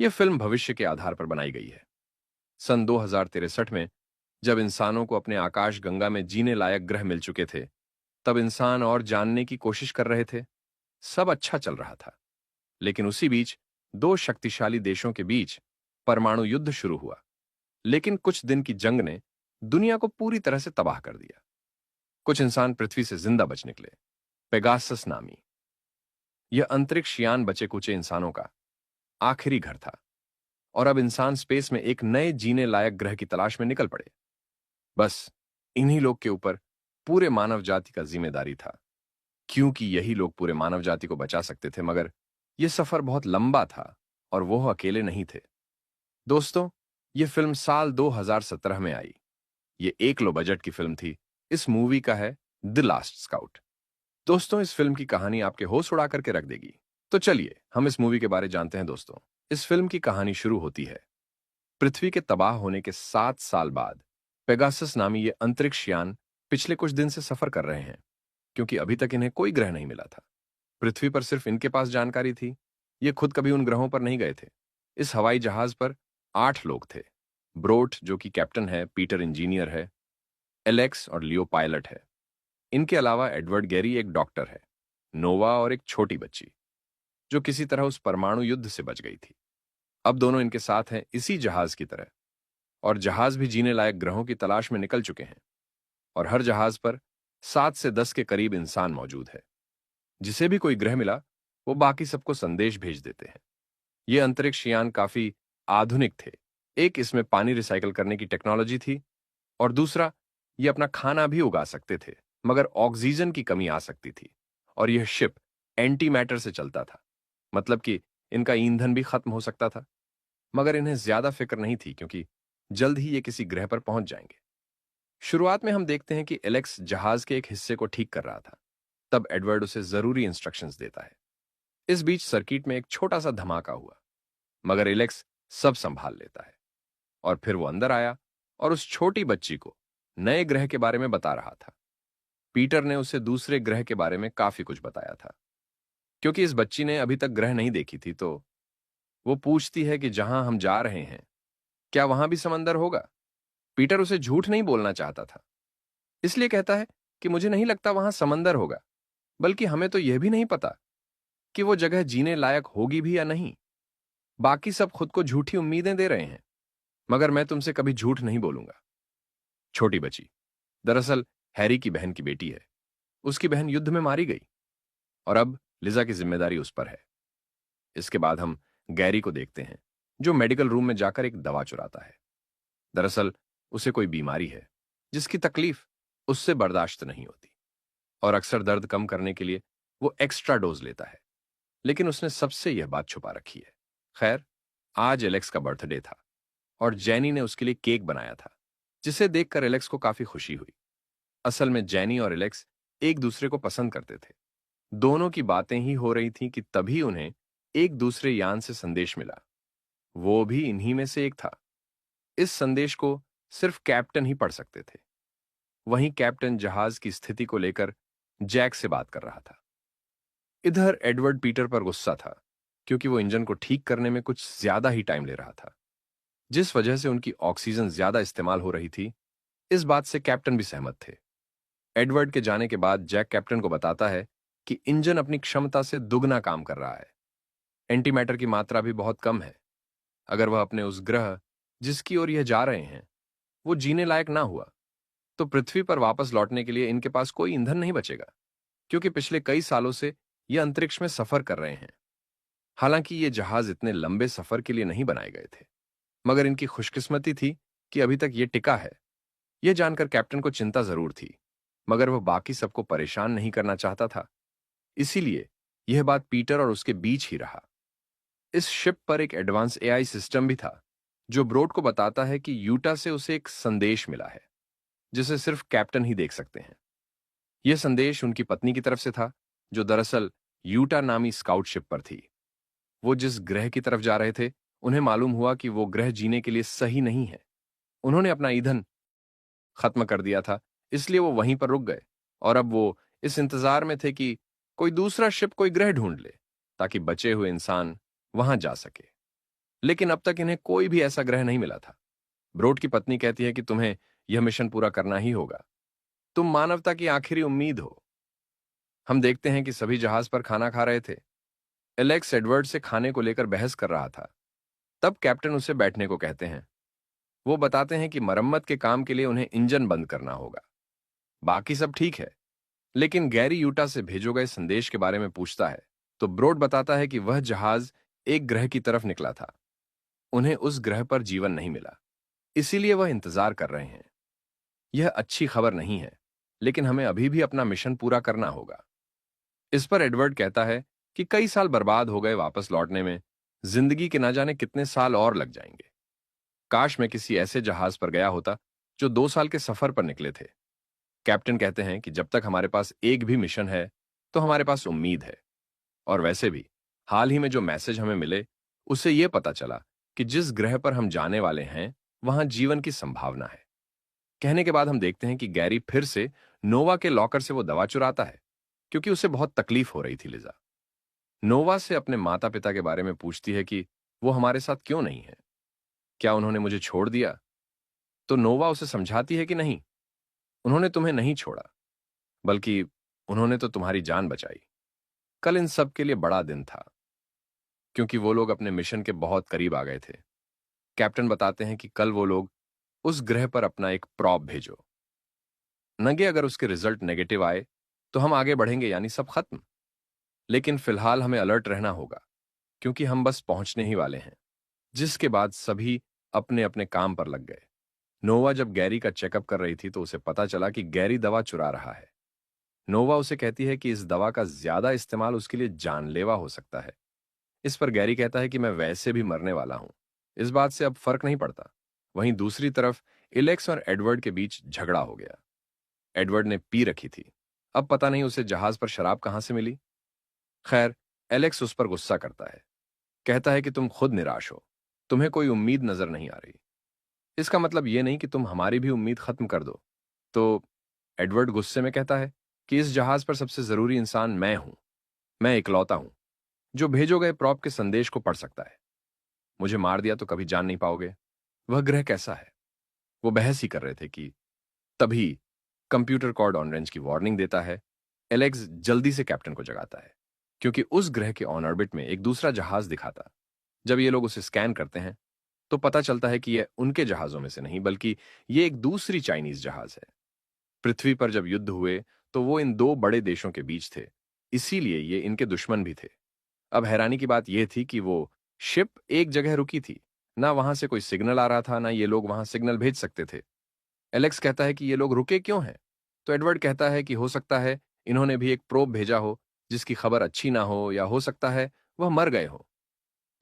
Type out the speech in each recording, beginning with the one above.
यह फिल्म भविष्य के आधार पर बनाई गई है। सन 2063 में जब इंसानों को अपने आकाश गंगा में जीने लायक ग्रह मिल चुके थे, तब इंसान और जानने की कोशिश कर रहे थे। सब अच्छा चल रहा था, लेकिन उसी बीच दो शक्तिशाली देशों के बीच परमाणु युद्ध शुरू हुआ। लेकिन कुछ दिन की जंग ने दुनिया को पूरी तरह से तबाह कर दिया। कुछ इंसान पृथ्वी से जिंदा बच निकले। पेगासस नामी यह अंतरिक्ष यान बचे कुचे इंसानों का आखिरी घर था, और अब इंसान स्पेस में एक नए जीने लायक ग्रह की तलाश में निकल पड़े। बस इन्हीं लोग के ऊपर पूरे मानव जाति का जिम्मेदारी था, क्योंकि यही लोग पूरे मानव जाति को बचा सकते थे। मगर यह सफर बहुत लंबा था और वो अकेले नहीं थे। दोस्तों, यह फिल्म साल 2017 में आई। ये एक लो बजट की फिल्म थी। इस मूवी का है द लास्ट स्काउट। दोस्तों, इस फिल्म की कहानी आपके होश उड़ा करके रख देगी। तो चलिए हम इस मूवी के बारे जानते हैं। दोस्तों, इस फिल्म की कहानी शुरू होती है पृथ्वी के तबाह होने के 7 साल बाद। पेगासस नामी ये अंतरिक्ष यान पिछले कुछ दिन से सफर कर रहे हैं, क्योंकि अभी तक इन्हें कोई ग्रह नहीं मिला था। पृथ्वी पर सिर्फ इनके पास जानकारी थी। ये खुद कभी उन ग्रहों पर नहीं गए थे। इस हवाई जहाज पर 8 लोग थे। ब्रोट जो कि कैप्टन है, पीटर इंजीनियर है, एलेक्स और लियो पायलट है। इनके अलावा एडवर्ड गेरी एक डॉक्टर है, नोवा और एक छोटी बच्ची जो किसी तरह उस परमाणु युद्ध से बच गई थी। अब दोनों इनके साथ हैं इसी जहाज की तरह, और जहाज भी जीने लायक ग्रहों की तलाश में निकल चुके हैं। और हर जहाज पर 7 से 10 के करीब इंसान मौजूद है। जिसे भी कोई ग्रह मिला, वो बाकी सबको संदेश भेज देते हैं। ये अंतरिक्ष यान काफी आधुनिक थे। एक, इसमें पानी रिसाइकल करने की टेक्नोलॉजी थी, और दूसरा, ये अपना खाना भी उगा सकते थे, मगर ऑक्सीजन की कमी आ सकती थी। और यह शिप एंटी मैटर से चलता था, मतलब कि इनका ईंधन भी खत्म हो सकता था। मगर इन्हें ज्यादा फिक्र नहीं थी, क्योंकि जल्द ही ये किसी ग्रह पर पहुंच जाएंगे। शुरुआत में हम देखते हैं कि एलेक्स जहाज के एक हिस्से को ठीक कर रहा था। तब एडवर्ड उसे जरूरी इंस्ट्रक्शंस देता है। इस बीच सर्किट में एक छोटा सा धमाका हुआ, मगर एलेक्स सब संभाल लेता है। और फिर वो अंदर आया और उस छोटी बच्ची को नए ग्रह के बारे में बता रहा था। पीटर ने उसे दूसरे ग्रह के बारे में काफी कुछ बताया था, क्योंकि इस बच्ची ने अभी तक ग्रह नहीं देखी थी। तो वो पूछती है कि जहां हम जा रहे हैं, क्या वहां भी समंदर होगा? पीटर उसे झूठ नहीं बोलना चाहता था, इसलिए कहता है कि मुझे नहीं लगता वहां समंदर होगा, बल्कि हमें तो यह भी नहीं पता कि वो जगह जीने लायक होगी भी या नहीं। बाकी सब खुद को झूठी उम्मीदें दे रहे हैं, मगर मैं तुमसे कभी झूठ नहीं बोलूंगा। छोटी बच्ची दरअसल हैरी की बहन की बेटी है। उसकी बहन युद्ध में मारी गई, और अब लिजा की जिम्मेदारी उस पर है। इसके बाद हम गैरी को देखते हैं, जो मेडिकल रूम में जाकर एक दवा चुराता है। दरअसल उसे कोई बीमारी है जिसकी तकलीफ उससे बर्दाश्त नहीं होती, और अक्सर दर्द कम करने के लिए वो एक्स्ट्रा डोज लेता है। लेकिन उसने सबसे यह बात छुपा रखी है। खैर, आज एलेक्स का बर्थडे था, और जेनी ने उसके लिए केक बनाया था, जिसे देखकर एलेक्स को काफी खुशी हुई। असल में जेनी और एलेक्स एक दूसरे को पसंद करते थे। दोनों की बातें ही हो रही थीं कि तभी उन्हें एक दूसरे यान से संदेश मिला। वो भी इन्हीं में से एक था। इस संदेश को सिर्फ कैप्टन ही पढ़ सकते थे। वहीं कैप्टन जहाज की स्थिति को लेकर जैक से बात कर रहा था। इधर एडवर्ड पीटर पर गुस्सा था, क्योंकि वो इंजन को ठीक करने में कुछ ज्यादा ही टाइम ले रहा था, जिस वजह से उनकी ऑक्सीजन ज्यादा इस्तेमाल हो रही थी। इस बात से कैप्टन भी सहमत थे। एडवर्ड के जाने के बाद जैक कैप्टन को बताता है कि इंजन अपनी क्षमता से दुगना काम कर रहा है। एंटीमैटर की मात्रा भी बहुत कम है। अगर वह अपने उस ग्रह जिसकी ओर यह जा रहे हैं वो जीने लायक ना हुआ, तो पृथ्वी पर वापस लौटने के लिए इनके पास कोई ईंधन नहीं बचेगा, क्योंकि पिछले कई सालों से ये अंतरिक्ष में सफर कर रहे हैं। हालांकि ये जहाज इतने लंबे सफर के लिए नहीं बनाए गए थे, मगर इनकी खुशकिस्मती थी कि अभी तक ये टिका है। यह जानकर कैप्टन को चिंता जरूर थी, मगर वह बाकी सबको परेशान नहीं करना चाहता था। इसीलिए यह बात पीटर और उसके बीच ही रहा। इस शिप पर एक एडवांस एआई सिस्टम भी था, जो ब्रोड को बताता है कि यूटा से उसे एक संदेश मिला है, जिसे सिर्फ कैप्टन ही देख सकते हैं। यह संदेश उनकी पत्नी की तरफ से था, जो दरअसल यूटा नामी स्काउट शिप पर थी। वो जिस ग्रह की तरफ जा रहे थे, उन्हें मालूम हुआ कि वो ग्रह जीने के लिए सही नहीं है। उन्होंने अपना ईंधन खत्म कर दिया था, इसलिए वो वहीं पर रुक गए, और अब वो इस इंतजार में थे कि कोई दूसरा शिप कोई ग्रह ढूंढ ले, ताकि बचे हुए इंसान वहां जा सके। लेकिन अब तक इन्हें कोई भी ऐसा ग्रह नहीं मिला था। ब्रोड की पत्नी कहती है कि तुम्हें यह मिशन पूरा करना ही होगा। तुम मानवता की आखिरी उम्मीद हो। हम देखते हैं कि सभी जहाज पर खाना खा रहे थे। एलेक्स एडवर्ड से खाने को लेकर बहस कर रहा था। तब कैप्टन उसे बैठने को कहते हैं। वो बताते हैं कि मरम्मत के काम के लिए उन्हें इंजन बंद करना होगा। बाकी सब ठीक है, लेकिन गैरी यूटा से भेजो गए संदेश के बारे में पूछता है तो ब्रोड बताता है कि वह जहाज एक ग्रह की तरफ निकला था। उन्हें उस ग्रह पर जीवन नहीं मिला, इसीलिए वह इंतजार कर रहे हैं। यह अच्छी खबर नहीं है, लेकिन हमें अभी भी अपना मिशन पूरा करना होगा। इस पर एडवर्ड कहता है कि कई साल बर्बाद हो गए, वापस लौटने में जिंदगी के ना जाने कितने साल और लग जाएंगे। काश मैं किसी ऐसे जहाज पर गया होता जो 2 साल के सफर पर निकले थे। कैप्टन कहते हैं कि जब तक हमारे पास एक भी मिशन है तो हमारे पास उम्मीद है। और वैसे भी हाल ही में जो मैसेज हमें मिले, उससे यह पता चला कि जिस ग्रह पर हम जाने वाले हैं वहां जीवन की संभावना है। कहने के बाद हम देखते हैं कि गैरी फिर से नोवा के लॉकर से वो दवा चुराता है, क्योंकि उसे बहुत तकलीफ हो रही थी। लिजा नोवा से अपने माता पिता के बारे में पूछती है कि वो हमारे साथ क्यों नहीं है, क्या उन्होंने मुझे छोड़ दिया। तो नोवा उसे समझाती है कि नहीं, उन्होंने तुम्हें नहीं छोड़ा, बल्कि उन्होंने तो तुम्हारी जान बचाई। कल इन सब के लिए बड़ा दिन था, क्योंकि वो लोग अपने मिशन के बहुत करीब आ गए थे। कैप्टन बताते हैं कि कल वो लोग उस ग्रह पर अपना एक प्रॉब भेजो। नगे अगर उसके रिजल्ट नेगेटिव आए तो हम आगे बढ़ेंगे, यानी सब खत्म। लेकिन फिलहाल हमें अलर्ट रहना होगा, क्योंकि हम बस पहुंचने ही वाले हैं। जिसके बाद सभी अपने अपने काम पर लग गए। नोवा जब गैरी का चेकअप कर रही थी तो उसे पता चला कि गैरी दवा चुरा रहा है। नोवा उसे कहती है कि इस दवा का ज्यादा इस्तेमाल उसके लिए जानलेवा हो सकता है। इस पर गैरी कहता है कि मैं वैसे भी मरने वाला हूं, इस बात से अब फर्क नहीं पड़ता। वहीं दूसरी तरफ इलेक्स और एडवर्ड के बीच झगड़ा हो गया। एडवर्ड ने पी रखी थी, अब पता नहीं उसे जहाज पर शराब कहां से मिली। खैर, एलेक्स उस पर गुस्सा करता है, कहता है कि तुम खुद निराश हो, तुम्हें कोई उम्मीद नजर नहीं आ रही। इसका मतलब यह नहीं कि तुम हमारी भी उम्मीद खत्म कर दो। तो एडवर्ड गुस्से में कहता है कि इस जहाज पर सबसे जरूरी इंसान मैं हूं। मैं इकलौता हूं जो भेजो गए प्रॉप के संदेश को पढ़ सकता है। मुझे मार दिया तो कभी जान नहीं पाओगे। वह ग्रह कैसा है? वो बहस ही कर रहे थे कि तभी कंप्यूटर कॉर्ड ऑन रेंज की वार्निंग देता है। एलेक्स जल्दी से कैप्टन को जगाता है, क्योंकि उस ग्रह के ऑन ऑर्बिट में एक दूसरा जहाज दिखा था। जब ये लोग उसे स्कैन करते हैं तो पता चलता है कि यह उनके जहाजों में से नहीं, बल्कि ये एक दूसरी चाइनीज जहाज है। पृथ्वी पर जब युद्ध हुए तो वो इन दो बड़े देशों के बीच थे, इसीलिए ये इनके दुश्मन भी थे। अब हैरानी की बात यह थी कि वो शिप एक जगह रुकी थी, ना वहां से कोई सिग्नल आ रहा था, ना ये लोग वहां सिग्नल भेज सकते थे। एलेक्स कहता है कि ये लोग रुके क्यों हैं? तो एडवर्ड कहता है कि हो सकता है इन्होंने भी एक प्रोब भेजा हो जिसकी खबर अच्छी ना हो, या हो सकता है वह मर गए हो।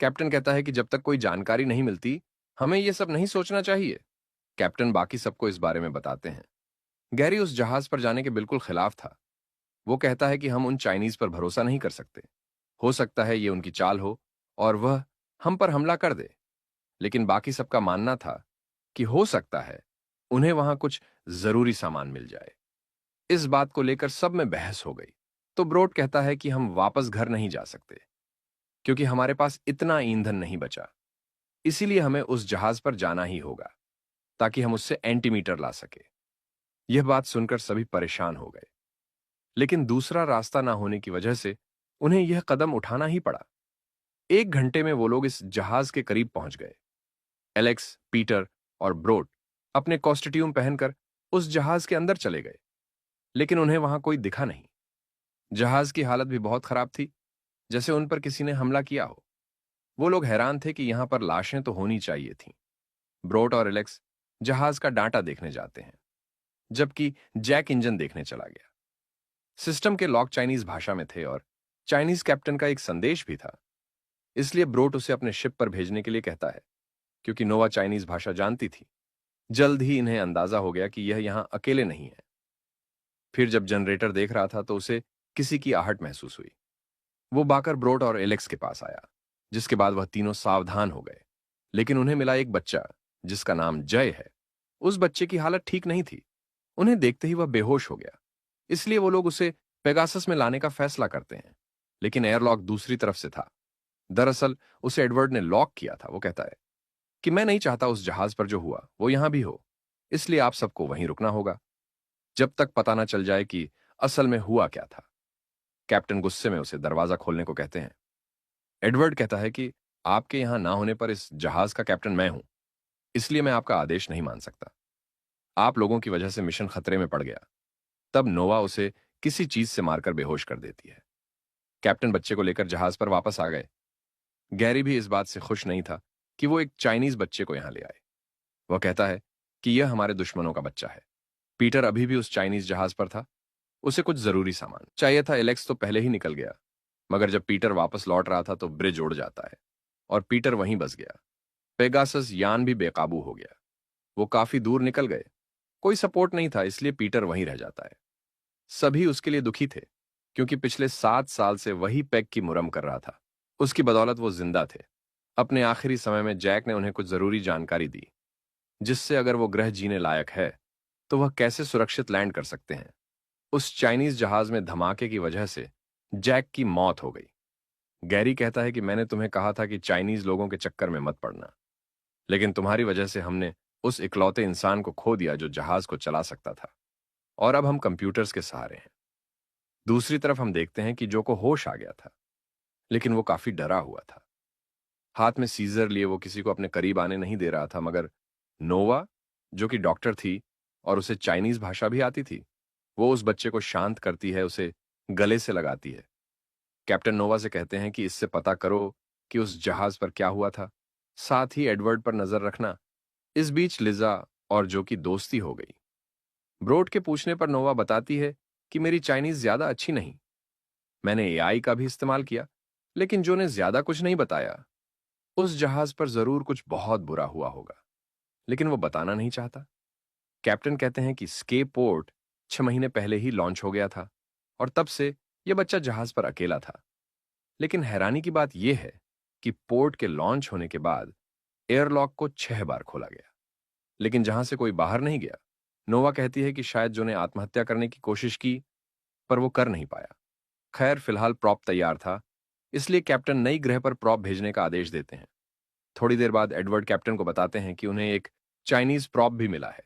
कैप्टन कहता है कि जब तक कोई जानकारी नहीं मिलती हमें यह सब नहीं सोचना चाहिए। कैप्टन बाकी सबको इस बारे में बताते हैं। गैरी उस जहाज पर जाने के बिल्कुल खिलाफ था। वो कहता है कि हम उन चाइनीज पर भरोसा नहीं कर सकते। हो सकता है ये उनकी चाल हो और वह हम पर हमला कर दे। लेकिन बाकी सबका मानना था कि हो सकता है उन्हें वहां कुछ जरूरी सामान मिल जाए। इस बात को लेकर सब में बहस हो गई। तो ब्रोड कहता है कि हम वापस घर नहीं जा सकते, क्योंकि हमारे पास इतना ईंधन नहीं बचा। इसीलिए हमें उस जहाज पर जाना ही होगा, ताकि हम उससे एंटीमीटर ला सके। यह बात सुनकर सभी परेशान हो गए, लेकिन दूसरा रास्ता ना होने की वजह से उन्हें यह कदम उठाना ही पड़ा। 1 घंटे में वो लोग इस जहाज के करीब पहुंच गए। एलेक्स, पीटर और ब्रोड अपने कॉस्ट्यूम पहनकर उस जहाज के अंदर चले गए, लेकिन उन्हें वहां कोई दिखा नहीं। जहाज की हालत भी बहुत खराब थी, जैसे उन पर किसी ने हमला किया हो। वो लोग हैरान थे कि यहां पर लाशें तो होनी चाहिए थीं। ब्रोड और एलेक्स जहाज का डांटा देखने जाते हैं, जबकि जैक इंजन देखने चला गया। सिस्टम के लॉक चाइनीज भाषा में थे और चाइनीज कैप्टन का एक संदेश भी था। इसलिए ब्रोट उसे अपने शिप पर भेजने के लिए कहता है, क्योंकि नोवा चाइनीज भाषा जानती थी। जल्द ही इन्हें अंदाजा हो गया कि यह यहां अकेले नहीं है। फिर जब जनरेटर देख रहा था तो उसे किसी की आहट महसूस हुई। वो बाकर ब्रोट और एलेक्स के पास आया, जिसके बाद वह तीनों सावधान हो गए। लेकिन उन्हें मिला एक बच्चा जिसका नाम जय है। उस बच्चे की हालत ठीक नहीं थी। उन्हें देखते ही वह बेहोश हो गया। इसलिए वो लोग उसे पेगासस में लाने का फैसला करते हैं, लेकिन एयरलॉक दूसरी तरफ से था। दरअसल उसे एडवर्ड ने लॉक किया था। वो कहता है कि मैं नहीं चाहता उस जहाज पर जो हुआ वो यहां भी हो, इसलिए आप सबको वहीं रुकना होगा जब तक पता ना चल जाए कि असल में हुआ क्या था। कैप्टन गुस्से में उसे दरवाजा खोलने को कहते हैं। एडवर्ड कहता है कि आपके यहां ना होने पर इस जहाज का कैप्टन मैं हूं, इसलिए मैं आपका आदेश नहीं मान सकता। आप लोगों की वजह से मिशन खतरे में पड़ गया। तब नोवा उसे किसी चीज से मारकर बेहोश कर देती है। कैप्टन बच्चे को लेकर जहाज पर वापस आ गए। गैरी भी इस बात से खुश नहीं था कि वो एक चाइनीज बच्चे को यहां ले आए। वह कहता है कि यह हमारे दुश्मनों का बच्चा है। पीटर अभी भी उस चाइनीज जहाज पर था। उसे कुछ जरूरी सामान चाहिए था। एलेक्स तो पहले ही निकल गया, मगर जब पीटर वापस लौट रहा था तो ब्रिज उड़ जाता है और पीटर वहीं बस गया। पेगासस यान भी बेकाबू हो गया। वो काफी दूर निकल गए। कोई सपोर्ट नहीं था, इसलिए पीटर वहीं रह जाता है। सभी उसके लिए दुखी थे, क्योंकि पिछले 7 साल से वही पेग की मुरम कर रहा था। उसकी बदौलत वो जिंदा थे। अपने आखिरी समय में जैक ने उन्हें कुछ जरूरी जानकारी दी, जिससे अगर वो ग्रह जीने लायक है तो वह कैसे सुरक्षित लैंड कर सकते हैं। उस चाइनीज जहाज में धमाके की वजह से जैक की मौत हो गई। गैरी कहता है कि मैंने तुम्हें कहा था कि चाइनीज लोगों के चक्कर में मत पड़ना, लेकिन तुम्हारी वजह से हमने उस इकलौते इंसान को खो दिया जो जहाज को चला सकता था, और अब हम कंप्यूटर्स के सहारे हैं। दूसरी तरफ हम देखते हैं कि जो को होश आ गया था, लेकिन वो काफी डरा हुआ था। हाथ में सीजर लिए वो किसी को अपने करीब आने नहीं दे रहा था, मगर नोवा, जो कि डॉक्टर थी और उसे चाइनीज भाषा भी आती थी, वो उस बच्चे को शांत करती है, उसे गले से लगाती है। कैप्टन नोवा से कहते हैं कि इससे पता करो कि उस जहाज पर क्या हुआ था, साथ ही एडवर्ड पर नजर रखना। इस बीच लिजा और जो की दोस्ती हो गई। ब्रोड के पूछने पर नोवा बताती है कि मेरी चाइनीज ज्यादा अच्छी नहीं, मैंने एआई का भी इस्तेमाल किया, लेकिन जो ने ज्यादा कुछ नहीं बताया। उस जहाज पर जरूर कुछ बहुत बुरा हुआ होगा, लेकिन वो बताना नहीं चाहता। कैप्टन कहते हैं कि स्केप पोर्ट 6 महीने पहले ही लॉन्च हो गया था और तब से यह बच्चा जहाज पर अकेला था। लेकिन हैरानी की बात यह है कि पोर्ट के लॉन्च होने के बाद एयरलॉक को 6 बार खोला गया, लेकिन जहां से कोई बाहर नहीं गया। नोवा कहती है कि शायद जो ने आत्महत्या करने की कोशिश की, पर वो कर नहीं पाया। खैर, फिलहाल प्रॉप तैयार था, इसलिए कैप्टन नई ग्रह पर प्रॉप भेजने का आदेश देते हैं। थोड़ी देर बाद एडवर्ड कैप्टन को बताते हैं कि उन्हें एक चाइनीज प्रॉप भी मिला है,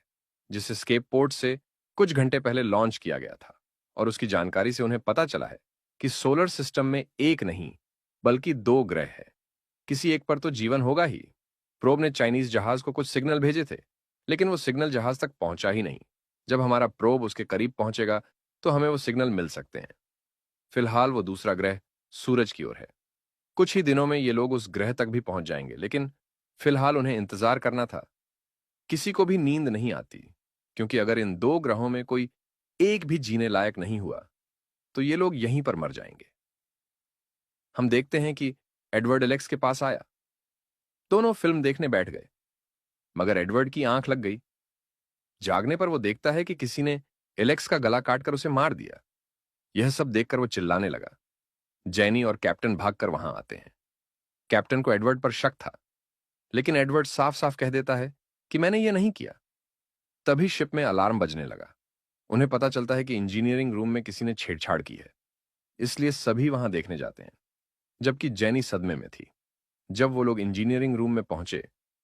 जिसे स्केप पोर्ट से कुछ घंटे पहले लॉन्च किया गया था, और उसकी जानकारी से उन्हें पता चला है कि सोलर सिस्टम में एक नहीं बल्कि 2 ग्रह है। किसी एक पर तो जीवन होगा ही। प्रोब ने चाइनीज जहाज को कुछ सिग्नल भेजे थे, लेकिन वो सिग्नल जहाज तक पहुंचा ही नहीं। जब हमारा प्रोब उसके करीब पहुंचेगा तो हमें वो सिग्नल मिल सकते हैं। फिलहाल वो दूसरा ग्रह सूरज की ओर है। कुछ ही दिनों में ये लोग उस ग्रह तक भी पहुंच जाएंगे, लेकिन फिलहाल उन्हें इंतजार करना था। किसी को भी नींद नहीं आती, क्योंकि अगर इन 2 ग्रहों में कोई एक भी जीने लायक नहीं हुआ तो ये लोग यहीं पर मर जाएंगे। हम देखते हैं कि एडवर्ड एलेक्स के पास आया। दोनों फिल्म देखने बैठ गए, मगर एडवर्ड की आंख लग गई। जागने पर वो देखता है कि किसी ने एलेक्स का गला काटकर उसे मार दिया। यह सब देखकर वो चिल्लाने लगा। जैनी और कैप्टन भागकर वहां आते हैं। कैप्टन को एडवर्ड पर शक था, लेकिन एडवर्ड साफ साफ कह देता है कि मैंने यह नहीं किया। तभी शिप में अलार्म बजने लगा। उन्हें पता चलता है कि इंजीनियरिंग रूम में किसी ने छेड़छाड़ की है, इसलिए सभी वहां देखने जाते हैं, जबकि जैनी सदमे में थी। जब वो लोग इंजीनियरिंग रूम में पहुंचे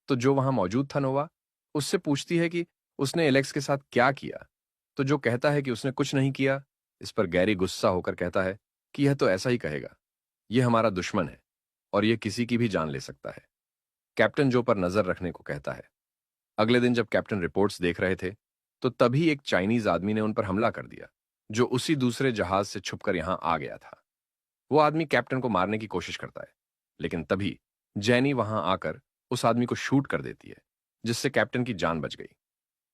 तो जो वहां मौजूद था, नोवा, उससे पूछती है कि उसने एलेक्स के साथ क्या किया, तो जो कहता है कि उसने कुछ नहीं किया। इस पर गैरी गुस्सा होकर कहता है कि यह तो ऐसा ही कहेगा, यह हमारा दुश्मन है और यह किसी की भी जान ले सकता है। कैप्टन जो पर नजर रखने को कहता है। अगले दिन जब कैप्टन रिपोर्ट्स देख रहे थे तो तभी एक चाइनीज आदमी ने उन पर हमला कर दिया, जो उसी दूसरे जहाज से छुपकर यहां आ गया था। वो आदमी कैप्टन को मारने की कोशिश करता है, लेकिन तभी जैनी वहां आकर उस आदमी को शूट कर देती है, जिससे कैप्टन की जान बच गई।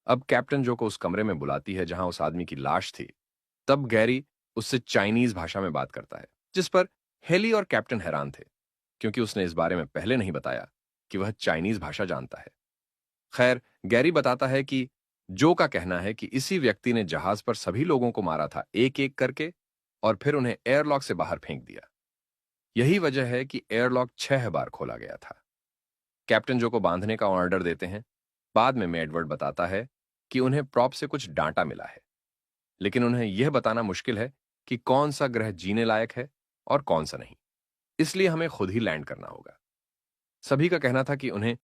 अब कैप्टन जो को उस कमरे में बुलाती है जहां उस आदमी की लाश थी। तब गैरी उससे चाइनीज भाषा में बात करता है, जिस पर हेली और कैप्टन हैरान थे, क्योंकि उसने इस बारे में पहले नहीं बताया कि वह चाइनीज भाषा जानता है। खैर, गैरी बताता है कि जो का कहना है कि इसी व्यक्ति ने जहाज पर सभी लोगों को मारा था एक एक करके, और फिर उन्हें एयरलॉक से बाहर फेंक दिया। यही वजह है कि एयरलॉक 6 बार खोला गया था। कैप्टन जो को बांधने का ऑर्डर देते हैं। बाद में एडवर्ड बताता है कि उन्हें प्रॉप से कुछ डांटा मिला है, लेकिन उन्हें यह बताना मुश्किल है कि कौन सा ग्रह जीने लायक है और कौन सा नहीं। इसलिए हमें खुद ही लैंड करना होगा। सभी का कहना था कि उन्हें